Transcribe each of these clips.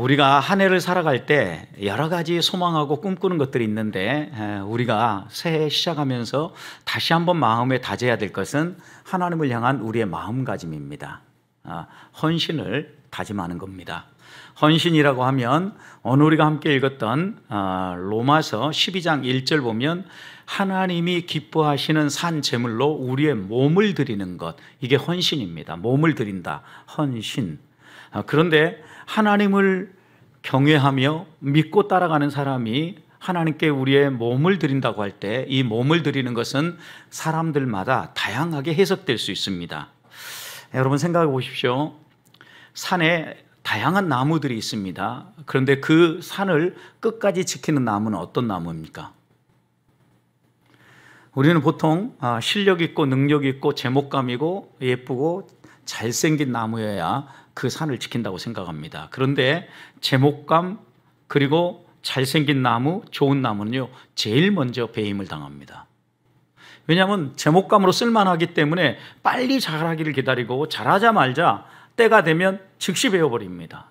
우리가 한 해를 살아갈 때 여러 가지 소망하고 꿈꾸는 것들이 있는데 우리가 새해 시작하면서 다시 한번 마음에 다져야 될 것은 하나님을 향한 우리의 마음가짐입니다. 헌신을 다짐하는 겁니다. 헌신이라고 하면 오늘 우리가 함께 읽었던 로마서 12장 1절 보면 하나님이 기뻐하시는 산 제물로 우리의 몸을 드리는 것, 이게 헌신입니다. 몸을 드린다, 헌신. 그런데 하나님을 경외하며 믿고 따라가는 사람이 하나님께 우리의 몸을 드린다고 할 때 이 몸을 드리는 것은 사람들마다 다양하게 해석될 수 있습니다. 여러분 생각해 보십시오. 산에 다양한 나무들이 있습니다. 그런데 그 산을 끝까지 지키는 나무는 어떤 나무입니까? 우리는 보통 실력 있고 능력 있고 제목감이고 예쁘고 잘생긴 나무여야 그 산을 지킨다고 생각합니다. 그런데 제목감 그리고 잘생긴 나무, 좋은 나무는요 제일 먼저 배임을 당합니다. 왜냐하면 제목감으로 쓸만하기 때문에 빨리 자라기를 기다리고 자라자마자 때가 되면 즉시 베어버립니다.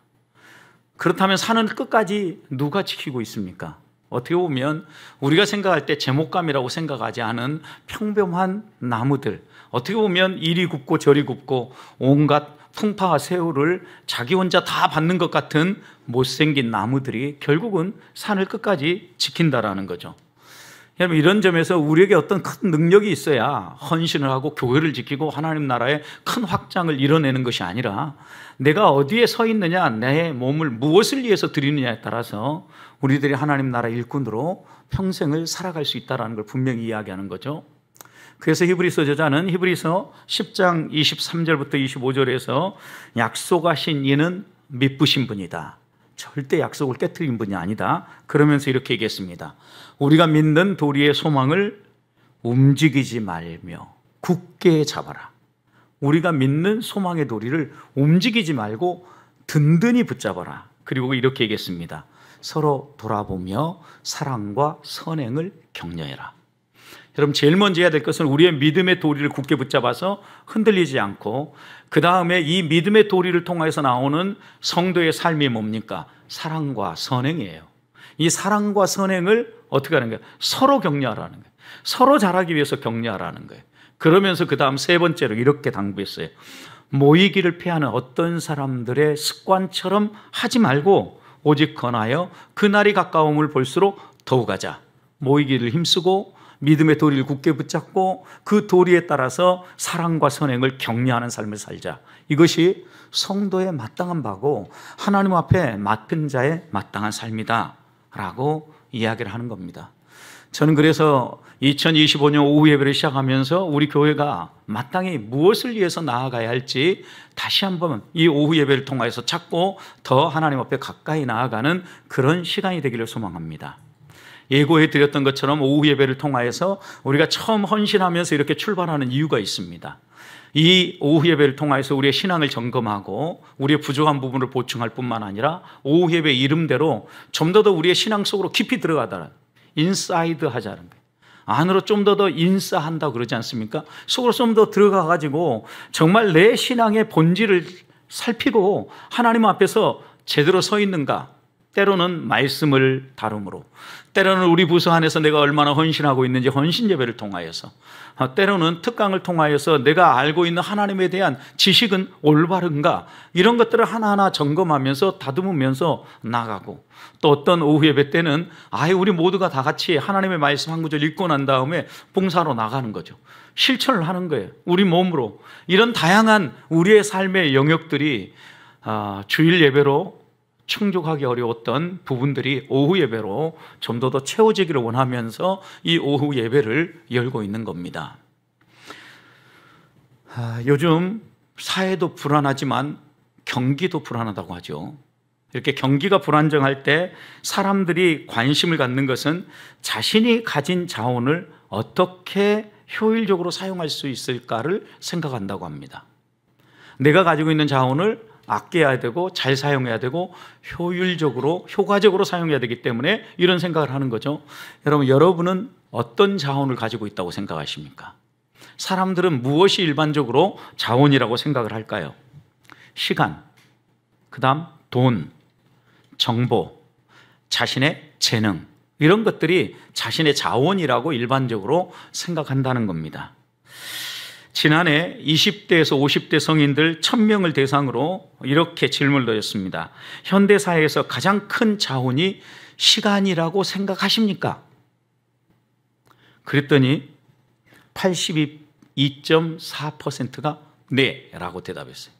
그렇다면 산은 끝까지 누가 지키고 있습니까? 어떻게 보면 우리가 생각할 때 제목감이라고 생각하지 않은 평범한 나무들, 어떻게 보면 이리 굽고 저리 굽고 온갖 풍파와 세월을 자기 혼자 다 받는 것 같은 못생긴 나무들이 결국은 산을 끝까지 지킨다라는 거죠. 여러분, 이런 점에서 우리에게 어떤 큰 능력이 있어야 헌신을 하고 교회를 지키고 하나님 나라의 큰 확장을 이뤄내는 것이 아니라 내가 어디에 서 있느냐, 내 몸을 무엇을 위해서 드리느냐에 따라서 우리들이 하나님 나라 일꾼으로 평생을 살아갈 수 있다는 걸 분명히 이야기하는 거죠. 그래서 히브리서 저자는 히브리서 10장 23절부터 25절에서 약속하신 이는 미쁘신 분이다. 절대 약속을 깨트린 분이 아니다. 그러면서 이렇게 얘기했습니다. 우리가 믿는 도리의 소망을 움직이지 말며 굳게 잡아라. 우리가 믿는 소망의 도리를 움직이지 말고 든든히 붙잡아라. 그리고 이렇게 얘기했습니다. 서로 돌아보며 사랑과 선행을 격려해라. 여러분, 제일 먼저 해야 될 것은 우리의 믿음의 도리를 굳게 붙잡아서 흔들리지 않고 그 다음에 이 믿음의 도리를 통해서 나오는 성도의 삶이 뭡니까? 사랑과 선행이에요. 이 사랑과 선행을 어떻게 하는 거예요? 서로 격려하라는 거예요. 서로 잘하기 위해서 격려하라는 거예요. 그러면서 그 다음 세 번째로 이렇게 당부했어요. 모이기를 피하는 어떤 사람들의 습관처럼 하지 말고 오직 권하여 그날이 가까움을 볼수록 더욱 하자. 모이기를 힘쓰고 믿음의 도리를 굳게 붙잡고 그 도리에 따라서 사랑과 선행을 격려하는 삶을 살자. 이것이 성도의 마땅한 바고 하나님 앞에 맡은 자의 마땅한 삶이다 라고 이야기를 하는 겁니다. 저는 그래서 2025년 오후 예배를 시작하면서 우리 교회가 마땅히 무엇을 위해서 나아가야 할지 다시 한번 이 오후 예배를 통해서 찾고 더 하나님 앞에 가까이 나아가는 그런 시간이 되기를 소망합니다. 예고해 드렸던 것처럼 오후 예배를 통하여서 우리가 처음 헌신하면서 이렇게 출발하는 이유가 있습니다. 이 오후 예배를 통해서 우리의 신앙을 점검하고 우리의 부족한 부분을 보충할 뿐만 아니라 오후 예배 이름대로 좀 더 우리의 신앙 속으로 깊이 들어가다는, 인사이드 하자는 거예요. 안으로 좀 더 인싸한다고 그러지 않습니까? 속으로 좀 더 들어가가지고 정말 내 신앙의 본질을 살피고 하나님 앞에서 제대로 서 있는가. 때로는 말씀을 다룸으로, 때로는 우리 부서 안에서 내가 얼마나 헌신하고 있는지 헌신 예배를 통하여서, 때로는 특강을 통하여서 내가 알고 있는 하나님에 대한 지식은 올바른가, 이런 것들을 하나하나 점검하면서 다듬으면서 나가고, 또 어떤 오후 예배 때는 우리 모두가 다 같이 하나님의 말씀 한 구절 읽고 난 다음에 봉사로 나가는 거죠. 실천을 하는 거예요. 우리 몸으로. 이런 다양한 우리의 삶의 영역들이 주일 예배로 충족하기 어려웠던 부분들이 오후 예배로 좀 더 채워지기를 원하면서 이 오후 예배를 열고 있는 겁니다. 요즘 사회도 불안하지만 경기도 불안하다고 하죠. 이렇게 경기가 불안정할 때 사람들이 관심을 갖는 것은 자신이 가진 자원을 어떻게 효율적으로 사용할 수 있을까를 생각한다고 합니다. 내가 가지고 있는 자원을 아껴야 되고 잘 사용해야 되고 효율적으로 효과적으로 사용해야 되기 때문에 이런 생각을 하는 거죠. 여러분은 어떤 자원을 가지고 있다고 생각하십니까? 사람들은 무엇이 일반적으로 자원이라고 생각을 할까요? 시간, 그 다음 돈, 정보, 자신의 재능, 이런 것들이 자신의 자원이라고 일반적으로 생각한다는 겁니다. 지난해 20대에서 50대 성인들 1000명을 대상으로 이렇게 질문을 드렸습니다. 현대사회에서 가장 큰 자원이 시간이라고 생각하십니까? 그랬더니 82.4%가 네 라고 대답했어요.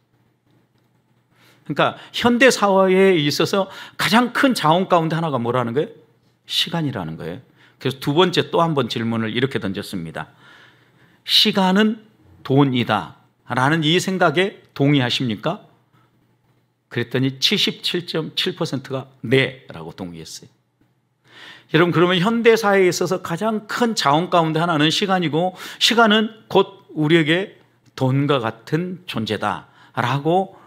그러니까 현대사회에 있어서 가장 큰 자원 가운데 하나가 뭐라는 거예요? 시간이라는 거예요. 그래서 두 번째 또 한 번 질문을 이렇게 던졌습니다. 시간은 돈이다 라는 이 생각에 동의하십니까? 그랬더니 77.7%가 네 라고 동의했어요. 여러분, 그러면 현대사회에 있어서 가장 큰 자원 가운데 하나는 시간이고, 시간은 곧 우리에게 돈과 같은 존재다 라고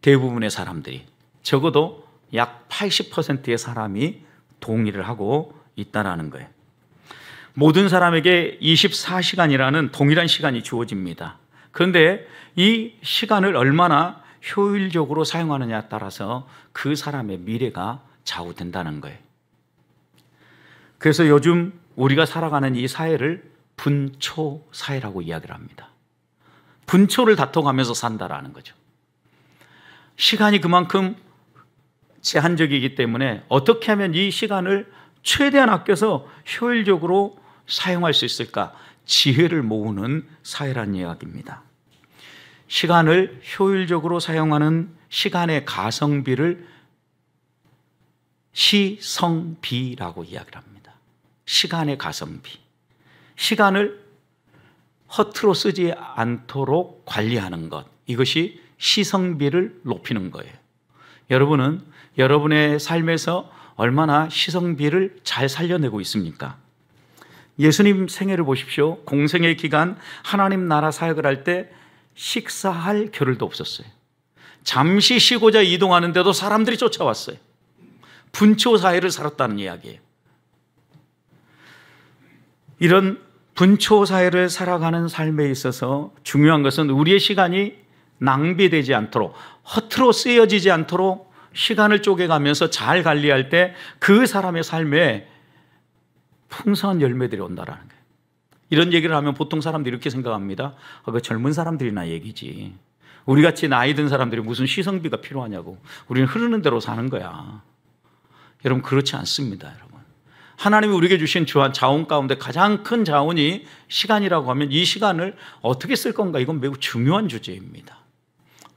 대부분의 사람들이, 적어도 약 80%의 사람이 동의를 하고 있다는 거예요. 모든 사람에게 24시간이라는 동일한 시간이 주어집니다. 그런데 이 시간을 얼마나 효율적으로 사용하느냐에 따라서 그 사람의 미래가 좌우된다는 거예요. 그래서 요즘 우리가 살아가는 이 사회를 분초 사회라고 이야기를 합니다. 분초를 다퉈가면서 산다라는 거죠. 시간이 그만큼 제한적이기 때문에 어떻게 하면 이 시간을 최대한 아껴서 효율적으로 사용할 수 있을까? 지혜를 모으는 사회라는 이야기입니다. 시간을 효율적으로 사용하는 시간의 가성비를 시성비라고 이야기를 합니다. 시간의 가성비. 시간을 허투루 쓰지 않도록 관리하는 것. 이것이 시성비를 높이는 거예요. 여러분은 여러분의 삶에서 얼마나 시성비를 잘 살려내고 있습니까? 예수님 생애를 보십시오. 공생의 기간 하나님 나라 사역을 할 때 식사할 겨를도 없었어요. 잠시 쉬고자 이동하는데도 사람들이 쫓아왔어요. 분초 사회를 살았다는 이야기예요. 이런 분초 사회를 살아가는 삶에 있어서 중요한 것은 우리의 시간이 낭비되지 않도록, 허투루 쓰여지지 않도록 시간을 쪼개가면서 잘 관리할 때 그 사람의 삶에 풍성한 열매들이 온다라는 거예요. 이런 얘기를 하면 보통 사람들이 이렇게 생각합니다. 그 젊은 사람들이나 얘기지. 우리같이 나이 든 사람들이 무슨 시성비가 필요하냐고. 우리는 흐르는 대로 사는 거야. 여러분, 그렇지 않습니다. 여러분, 하나님이 우리에게 주신 자원 가운데 가장 큰 자원이 시간이라고 하면 이 시간을 어떻게 쓸 건가, 이건 매우 중요한 주제입니다.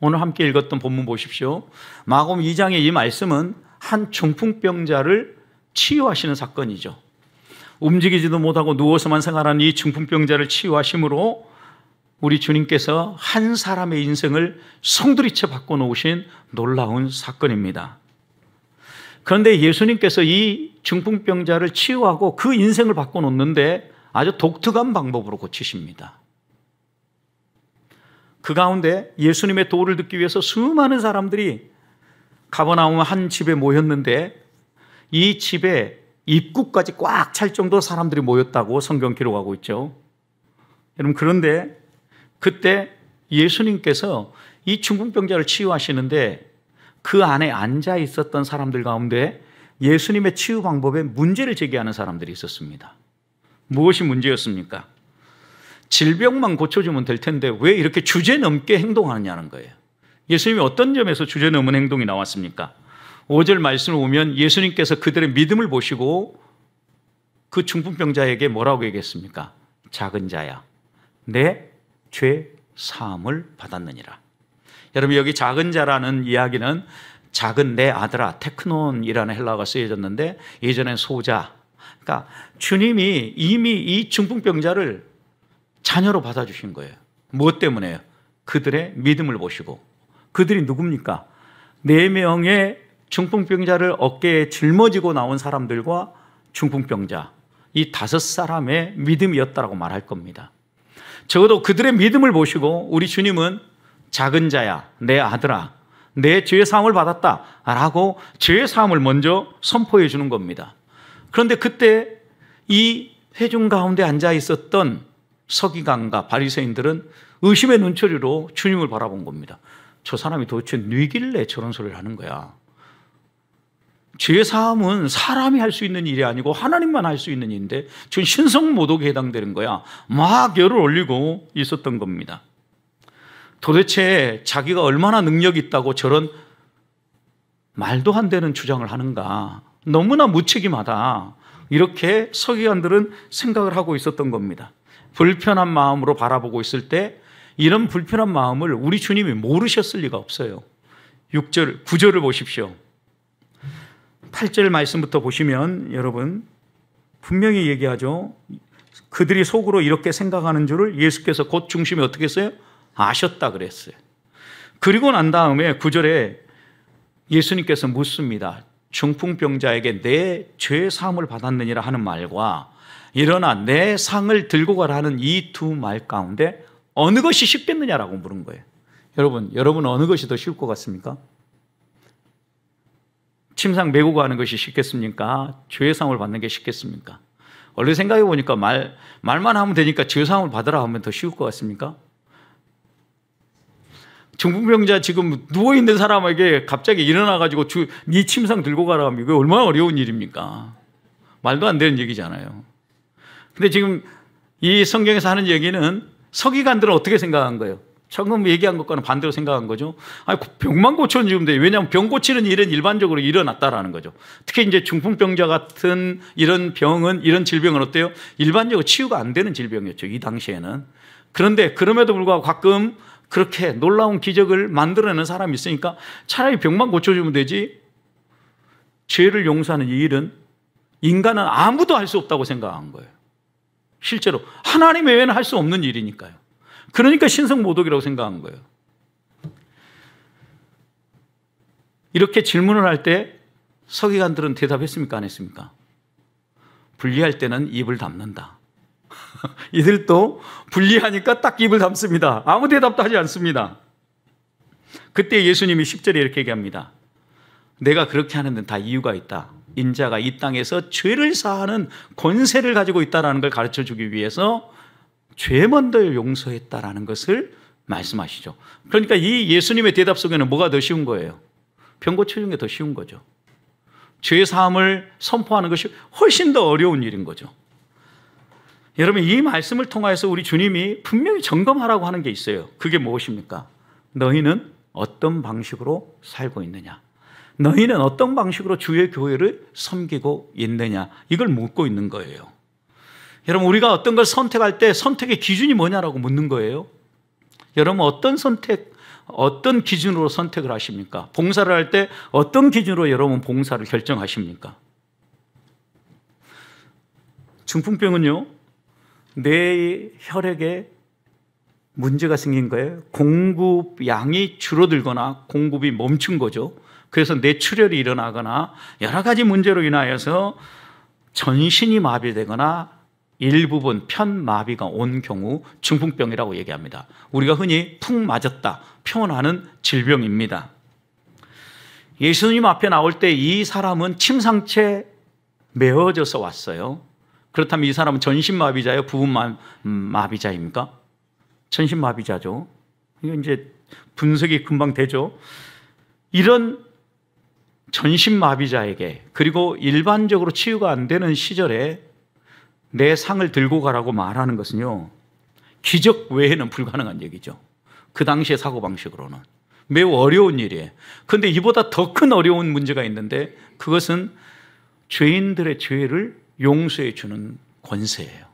오늘 함께 읽었던 본문 보십시오. 마가복음 2장의 이 말씀은 한 중풍병자를 치유하시는 사건이죠. 움직이지도 못하고 누워서만 생활하는 이 중풍병자를 치유하심으로 우리 주님께서 한 사람의 인생을 송두리째 바꿔놓으신 놀라운 사건입니다. 그런데 예수님께서 이 중풍병자를 치유하고 그 인생을 바꿔놓는데 아주 독특한 방법으로 고치십니다. 그 가운데 예수님의 도를 듣기 위해서 수많은 사람들이 가버나움 한 집에 모였는데 이 집에 입구까지 꽉 찰 정도 사람들이 모였다고 성경 기록하고 있죠. 여러분, 그런데 그때 예수님께서 이 중풍병자를 치유하시는데 그 안에 앉아 있었던 사람들 가운데 예수님의 치유 방법에 문제를 제기하는 사람들이 있었습니다. 무엇이 문제였습니까? 질병만 고쳐주면 될 텐데 왜 이렇게 주제넘게 행동하느냐는 거예요. 예수님이 어떤 점에서 주제넘은 행동이 나왔습니까? 5절 말씀을 보면 예수님께서 그들의 믿음을 보시고 그 중풍병자에게 뭐라고 얘기했습니까? 작은 자야, 내 죄 사함을 받았느니라. 여러분, 여기 작은 자라는 이야기는 작은 내 아들아, 테크논이라는 헬라어가 쓰여졌는데 예전엔 소자. 그러니까 주님이 이미 이 중풍병자를 자녀로 받아주신 거예요. 무엇 때문에요? 그들의 믿음을 보시고. 그들이 누굽니까? 4명의 중풍병자를 어깨에 짊어지고 나온 사람들과 중풍병자, 이 5사람의 믿음이었다라고 말할 겁니다. 적어도 그들의 믿음을 보시고 우리 주님은 작은 자야, 내 아들아, 내 죄의 사함을 받았다 라고 죄의 사함을 먼저 선포해 주는 겁니다. 그런데 그때 이 회중 가운데 앉아 있었던 서기관과 바리새인들은 의심의 눈초리로 주님을 바라본 겁니다. 저 사람이 도대체 뉘길래 저런 소리를 하는 거야. 죄 사함은 사람이 할 수 있는 일이 아니고 하나님만 할 수 있는 일인데 전 신성모독에 해당되는 거야. 막 열을 올리고 있었던 겁니다. 도대체 자기가 얼마나 능력이 있다고 저런 말도 안 되는 주장을 하는가. 너무나 무책임하다. 이렇게 서기관들은 생각을 하고 있었던 겁니다. 불편한 마음으로 바라보고 있을 때 이런 불편한 마음을 우리 주님이 모르셨을 리가 없어요. 6절, 9절을 보십시오. 8절 말씀부터 보시면 여러분 분명히 얘기하죠. 그들이 속으로 이렇게 생각하는 줄을 예수께서 곧 중심에 어떻게 했어요? 아셨다 그랬어요. 그리고 난 다음에 9절에 예수님께서 묻습니다. 중풍병자에게 내 죄 사함을 받았느니라 하는 말과 일어나 내 상을 들고 가라는 이 두 말 가운데 어느 것이 쉽겠느냐라고 물은 거예요. 여러분 어느 것이 더 쉬울 것 같습니까? 침상 메고 가는 것이 쉽겠습니까? 죄사함을 받는 게 쉽겠습니까? 원래 생각해 보니까 말만 하면 되니까 죄사함을 받으라 하면 더 쉬울 것 같습니까? 중풍병자 지금 누워있는 사람에게 갑자기 일어나가지고 네 침상 들고 가라 하면 이거 얼마나 어려운 일입니까? 말도 안 되는 얘기잖아요. 근데 지금 이 성경에서 하는 얘기는 서기관들은 어떻게 생각한 거예요? 처음 얘기한 것과는 반대로 생각한 거죠. 아니, 병만 고쳐주면 돼. 왜냐하면 병 고치는 일은 일반적으로 일어났다라는 거죠. 특히 이제 중풍병자 같은 이런 병은, 이런 질병은 어때요? 일반적으로 치유가 안 되는 질병이었죠. 이 당시에는. 그런데 그럼에도 불구하고 가끔 그렇게 놀라운 기적을 만들어내는 사람이 있으니까 차라리 병만 고쳐주면 되지. 죄를 용서하는 이 일은 인간은 아무도 할 수 없다고 생각한 거예요. 실제로 하나님 외에는 할 수 없는 일이니까요. 그러니까 신성모독이라고 생각한 거예요. 이렇게 질문을 할 때 서기관들은 대답했습니까? 안 했습니까? 불리할 때는 입을 닫는다. 이들도 불리하니까 딱 입을 닫습니다. 아무 대답도 하지 않습니다. 그때 예수님이 10절에 이렇게 얘기합니다. 내가 그렇게 하는 데는 다 이유가 있다. 인자가 이 땅에서 죄를 사하는 권세를 가지고 있다는 걸 가르쳐 주기 위해서 죄 먼저 용서했다라는 것을 말씀하시죠. 그러니까 이 예수님의 대답 속에는 뭐가 더 쉬운 거예요? 병 고쳐주는 게 더 쉬운 거죠. 죄 사함을 선포하는 것이 훨씬 더 어려운 일인 거죠. 여러분, 이 말씀을 통해서 우리 주님이 분명히 점검하라고 하는 게 있어요. 그게 무엇입니까? 너희는 어떤 방식으로 살고 있느냐? 너희는 어떤 방식으로 주의 교회를 섬기고 있느냐? 이걸 묻고 있는 거예요. 여러분, 우리가 어떤 걸 선택할 때 선택의 기준이 뭐냐라고 묻는 거예요. 여러분, 어떤 기준으로 선택을 하십니까? 봉사를 할 때 어떤 기준으로 여러분 봉사를 결정하십니까? 중풍병은요, 내 혈액에 문제가 생긴 거예요. 공급량이 줄어들거나 공급이 멈춘 거죠. 그래서 뇌출혈이 일어나거나 여러 가지 문제로 인하여서 전신이 마비되거나 일부분 편마비가 온 경우 중풍병이라고 얘기합니다. 우리가 흔히 푹 맞았다 표현하는 질병입니다. 예수님 앞에 나올 때 이 사람은 침상채 메어져서 왔어요. 그렇다면 이 사람은 전신마비자예요? 부분마비자입니까? 전신마비자죠. 이거 이제 분석이 금방 되죠. 이런 전신마비자에게, 그리고 일반적으로 치유가 안 되는 시절에 내 상을 들고 가라고 말하는 것은요, 기적 외에는 불가능한 얘기죠. 그 당시의 사고방식으로는 매우 어려운 일이에요. 그런데 이보다 더 큰 어려운 문제가 있는데 그것은 죄인들의 죄를 용서해 주는 권세예요.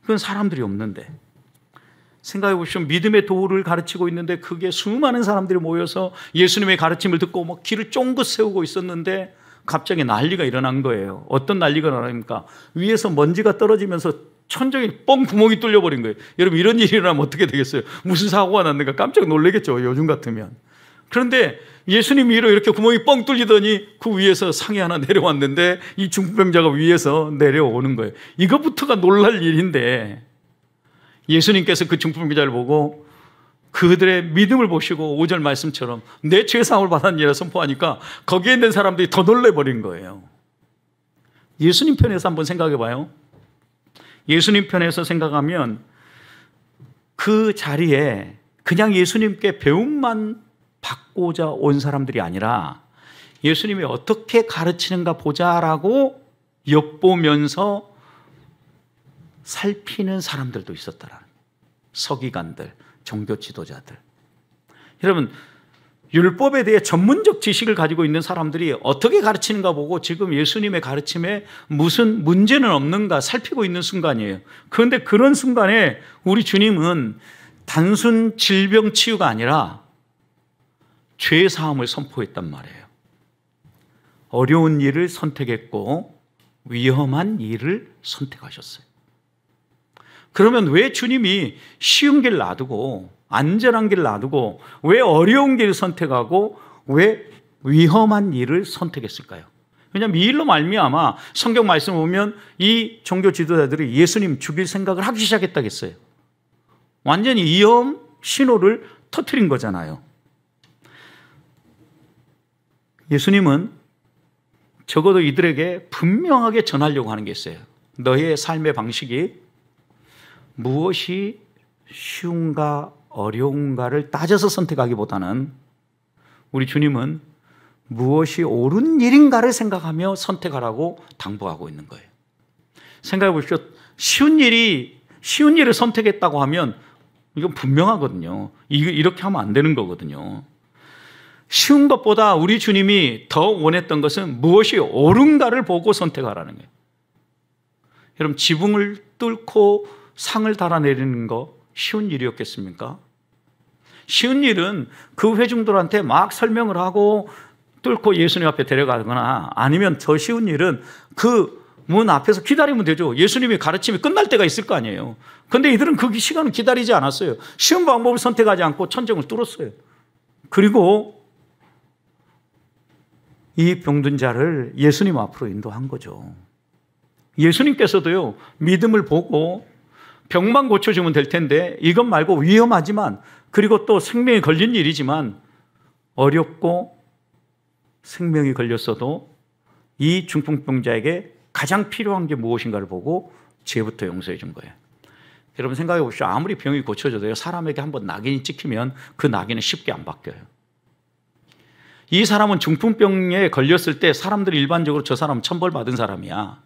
그건 사람들이 없는데, 생각해 보시면 믿음의 도를 가르치고 있는데 그게 수많은 사람들이 모여서 예수님의 가르침을 듣고 막 길을 쫑긋 세우고 있었는데 갑자기 난리가 일어난 거예요. 어떤 난리가 일어납니까? 위에서 먼지가 떨어지면서 천정이 뻥 구멍이 뚫려버린 거예요. 여러분, 이런 일이 일어나면 어떻게 되겠어요? 무슨 사고가 났는가 깜짝 놀라겠죠, 요즘 같으면. 그런데 예수님 위로 이렇게 구멍이 뻥 뚫리더니 그 위에서 상이 하나 내려왔는데 이 중풍병자가 위에서 내려오는 거예요. 이것부터가 놀랄 일인데 예수님께서 그 중풍병자를 보고 그들의 믿음을 보시고 5절 말씀처럼 내 죄사함을 받았느니라 선포하니까 거기에 있는 사람들이 더 놀래버린 거예요. 예수님 편에서 한번 생각해 봐요. 예수님 편에서 생각하면 그 자리에 그냥 예수님께 배움만 받고자 온 사람들이 아니라 예수님이 어떻게 가르치는가 보자라고 엿보면서 살피는 사람들도 있었다라는 거예요. 서기관들, 종교 지도자들. 여러분, 율법에 대해 전문적 지식을 가지고 있는 사람들이 어떻게 가르치는가 보고 지금 예수님의 가르침에 무슨 문제는 없는가 살피고 있는 순간이에요. 그런데 그런 순간에 우리 주님은 단순 질병 치유가 아니라 죄 사함을 선포했단 말이에요. 어려운 일을 선택했고 위험한 일을 선택하셨어요. 그러면 왜 주님이 쉬운 길 놔두고 안전한 길 놔두고 왜 어려운 길을 선택하고 왜 위험한 일을 선택했을까요? 왜냐하면 이 일로 말미암아 성경 말씀을 보면 이 종교 지도자들이 예수님 죽일 생각을 하기 시작했다겠어요. 완전히 위험 신호를 터뜨린 거잖아요. 예수님은 적어도 이들에게 분명하게 전하려고 하는 게 있어요. 너의 삶의 방식이 무엇이 쉬운가 어려운가를 따져서 선택하기보다는 우리 주님은 무엇이 옳은 일인가를 생각하며 선택하라고 당부하고 있는 거예요. 생각해 보십시오. 쉬운 일을 선택했다고 하면 이건 분명하거든요. 이렇게 하면 안 되는 거거든요. 쉬운 것보다 우리 주님이 더 원했던 것은 무엇이 옳은가를 보고 선택하라는 거예요. 여러분, 지붕을 뚫고 상을 달아내리는 거 쉬운 일이었겠습니까? 쉬운 일은 그 회중들한테 막 설명을 하고 뚫고 예수님 앞에 데려가거나 아니면 더 쉬운 일은 그 문 앞에서 기다리면 되죠. 예수님이 가르침이 끝날 때가 있을 거 아니에요. 그런데 이들은 그 시간을 기다리지 않았어요. 쉬운 방법을 선택하지 않고 천정을 뚫었어요. 그리고 이 병든 자를 예수님 앞으로 인도한 거죠. 예수님께서도요, 믿음을 보고 병만 고쳐주면 될 텐데 이것 말고 위험하지만 그리고 또 생명이 걸린 일이지만 어렵고 생명이 걸렸어도 이 중풍병자에게 가장 필요한 게 무엇인가를 보고 죄부터 용서해 준 거예요. 여러분 생각해 보십시오. 아무리 병이 고쳐져도요, 사람에게 한번 낙인이 찍히면 그 낙인은 쉽게 안 바뀌어요. 이 사람은 중풍병에 걸렸을 때 사람들이 일반적으로 저 사람은 천벌받은 사람이야.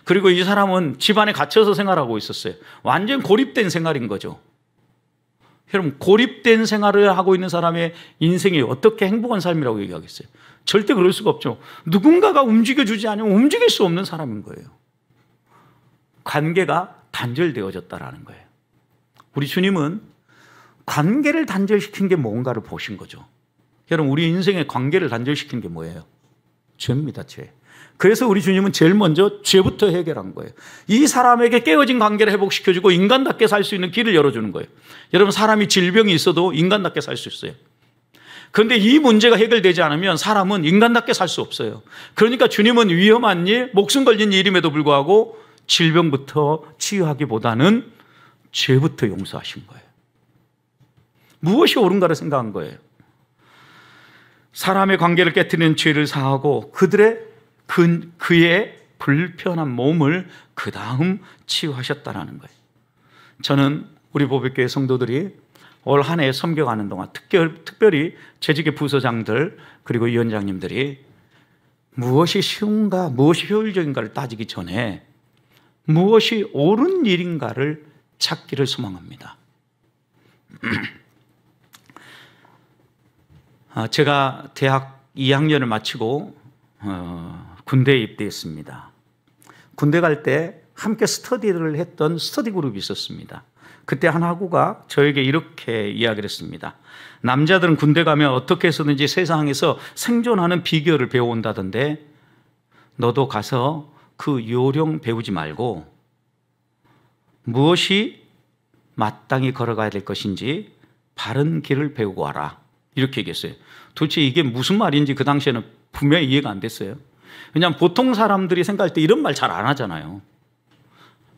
그리고 이 사람은 집안에 갇혀서 생활하고 있었어요. 완전 고립된 생활인 거죠. 여러분, 고립된 생활을 하고 있는 사람의 인생이 어떻게 행복한 삶이라고 얘기하겠어요? 절대 그럴 수가 없죠. 누군가가 움직여주지 않으면 움직일 수 없는 사람인 거예요. 관계가 단절되어졌다라는 거예요. 우리 주님은 관계를 단절시킨 게 뭔가를 보신 거죠. 여러분, 우리 인생의 관계를 단절시킨 게 뭐예요? 죄입니다, 죄. 그래서 우리 주님은 제일 먼저 죄부터 해결한 거예요. 이 사람에게 깨어진 관계를 회복시켜주고 인간답게 살 수 있는 길을 열어주는 거예요. 여러분, 사람이 질병이 있어도 인간답게 살 수 있어요. 그런데 이 문제가 해결되지 않으면 사람은 인간답게 살 수 없어요. 그러니까 주님은 위험한 일, 목숨 걸린 일임에도 불구하고 질병부터 치유하기보다는 죄부터 용서하신 거예요. 무엇이 옳은가를 생각한 거예요. 사람의 관계를 깨트리는 죄를 사하고 그의 불편한 몸을 그 다음 치유하셨다는 거예요. 저는 우리 보배교회 성도들이 올 한 해 섬겨가는 동안 특별히 재직의 부서장들 그리고 위원장님들이 무엇이 쉬운가 무엇이 효율적인가를 따지기 전에 무엇이 옳은 일인가를 찾기를 소망합니다. 제가 대학 2학년을 마치고 군대에 입대했습니다. 군대 갈 때 함께 스터디를 했던 스터디 그룹이 있었습니다. 그때 한 학우가 저에게 이렇게 이야기를 했습니다. 남자들은 군대 가면 어떻게 해서든지 세상에서 생존하는 비결을 배워온다던데 너도 가서 그 요령 배우지 말고 무엇이 마땅히 걸어가야 될 것인지 바른 길을 배우고 와라. 이렇게 얘기했어요. 도대체 이게 무슨 말인지 그 당시에는 분명히 이해가 안 됐어요. 왜냐하면 보통 사람들이 생각할 때 이런 말 잘 안 하잖아요.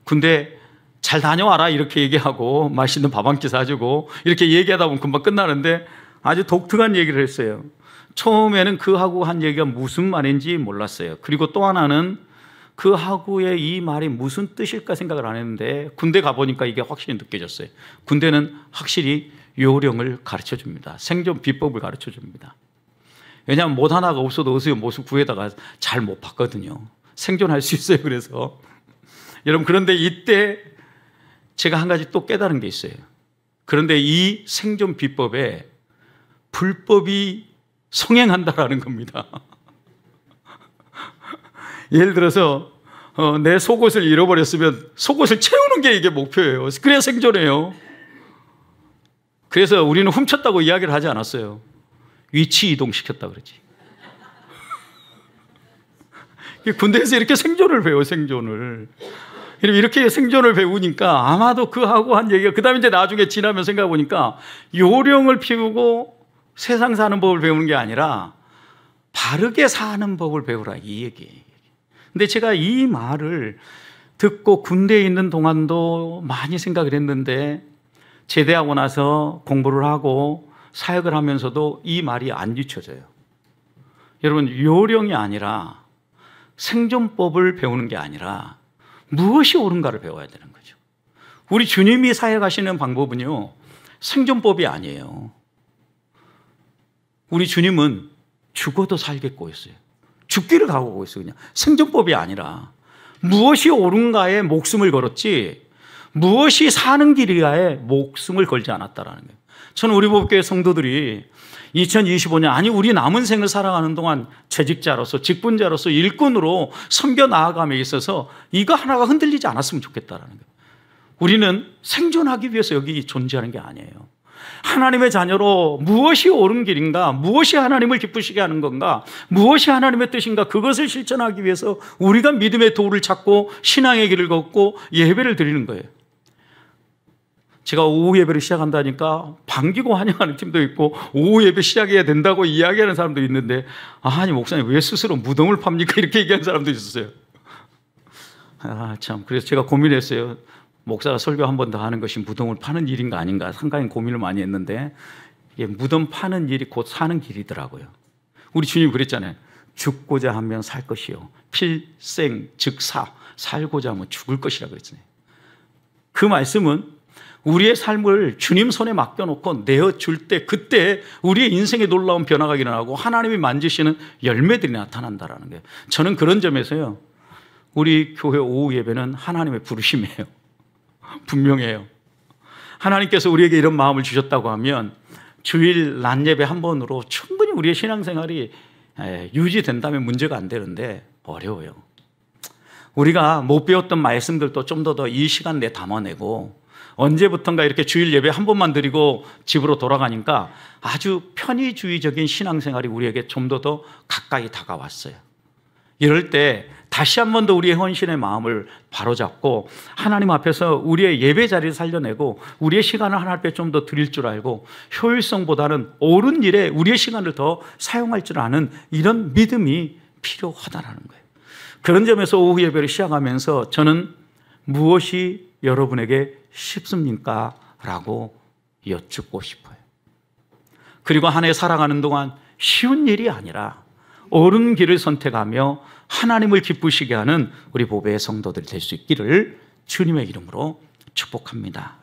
군대 잘 다녀와라 이렇게 얘기하고 맛있는 밥 한 끼 사주고 이렇게 얘기하다 보면 금방 끝나는데 아주 독특한 얘기를 했어요. 처음에는 그 학우가 한 얘기가 무슨 말인지 몰랐어요. 그리고 또 하나는 그 학우의 이 말이 무슨 뜻일까 생각을 안 했는데 군대 가보니까 이게 확실히 느껴졌어요. 군대는 확실히 요령을 가르쳐줍니다. 생존 비법을 가르쳐줍니다. 왜냐하면 못 하나가 없어도 어수의 모습 구에다가 잘 못 봤거든요. 생존할 수 있어요. 그래서 여러분, 그런데 이때 제가 한 가지 또 깨달은 게 있어요. 그런데 이 생존 비법에 불법이 성행한다라는 겁니다. 예를 들어서 내 속옷을 잃어버렸으면 속옷을 채우는 게 이게 목표예요. 그래야 생존해요. 그래서 우리는 훔쳤다고 이야기를 하지 않았어요. 위치 이동시켰다 그러지. 군대에서 이렇게 생존을 배워, 생존을. 이렇게 생존을 배우니까 아마도 그하고 한 얘기가, 그 다음에 이제 나중에 지나면 생각해 보니까 요령을 피우고 세상 사는 법을 배우는 게 아니라 바르게 사는 법을 배우라, 이 얘기. 근데 제가 이 말을 듣고 군대에 있는 동안도 많이 생각을 했는데 제대하고 나서 공부를 하고 사역을 하면서도 이 말이 안 잊혀져요. 여러분, 요령이 아니라 생존법을 배우는 게 아니라 무엇이 옳은가를 배워야 되는 거죠. 우리 주님이 사역하시는 방법은요, 생존법이 아니에요. 우리 주님은 죽어도 살겠고 했어요. 죽기를 각오하고 있어요. 그냥 생존법이 아니라 무엇이 옳은가에 목숨을 걸었지 무엇이 사는 길이가에 목숨을 걸지 않았다라는 거예요. 저는 우리 복음교회 성도들이 2025년, 아니 우리 남은 생을 살아가는 동안 재직자로서, 직분자로서, 일꾼으로 섬겨 나아감에 있어서 이거 하나가 흔들리지 않았으면 좋겠다라는 거예요. 우리는 생존하기 위해서 여기 존재하는 게 아니에요. 하나님의 자녀로 무엇이 옳은 길인가, 무엇이 하나님을 기쁘시게 하는 건가, 무엇이 하나님의 뜻인가, 그것을 실천하기 위해서 우리가 믿음의 도를 찾고 신앙의 길을 걷고 예배를 드리는 거예요. 제가 오후 예배를 시작한다니까 반기고 환영하는 팀도 있고 오후 예배 시작해야 된다고 이야기하는 사람도 있는데, 아니 목사님 왜 스스로 무덤을 팝니까? 이렇게 얘기하는 사람도 있었어요. 참, 그래서 제가 고민했어요. 목사가 설교 한 번 더 하는 것이 무덤을 파는 일인가 아닌가 상당히 고민을 많이 했는데, 이게 무덤 파는 일이 곧 사는 길이더라고요. 우리 주님이 그랬잖아요. 죽고자 하면 살 것이요 필생 즉사, 살고자 하면 죽을 것이라고 그랬잖아요. 그 말씀은 우리의 삶을 주님 손에 맡겨놓고 내어줄 때, 그때 우리의 인생에 놀라운 변화가 일어나고 하나님이 만지시는 열매들이 나타난다는 거예요. 저는 그런 점에서요, 우리 교회 오후 예배는 하나님의 부르심이에요. 분명해요. 하나님께서 우리에게 이런 마음을 주셨다고 하면 주일 낮 예배 한 번으로 충분히 우리의 신앙생활이 유지된다면 문제가 안 되는데 어려워요. 우리가 못 배웠던 말씀들도 좀 더 이 시간 내에 담아내고, 언제부턴가 이렇게 주일 예배 한 번만 드리고 집으로 돌아가니까 아주 편의주의적인 신앙생활이 우리에게 좀 더 가까이 다가왔어요. 이럴 때 다시 한 번 더 우리의 헌신의 마음을 바로잡고 하나님 앞에서 우리의 예배 자리를 살려내고 우리의 시간을 하나님 앞에 좀 더 드릴 줄 알고 효율성보다는 옳은 일에 우리의 시간을 더 사용할 줄 아는 이런 믿음이 필요하다는 거예요. 그런 점에서 오후 예배를 시작하면서 저는 무엇이 여러분에게 쉽습니까? 라고 여쭙고 싶어요. 그리고 한 해 살아가는 동안 쉬운 일이 아니라 옳은 길을 선택하며 하나님을 기쁘시게 하는 우리 보배의 성도들이 될 수 있기를 주님의 이름으로 축복합니다.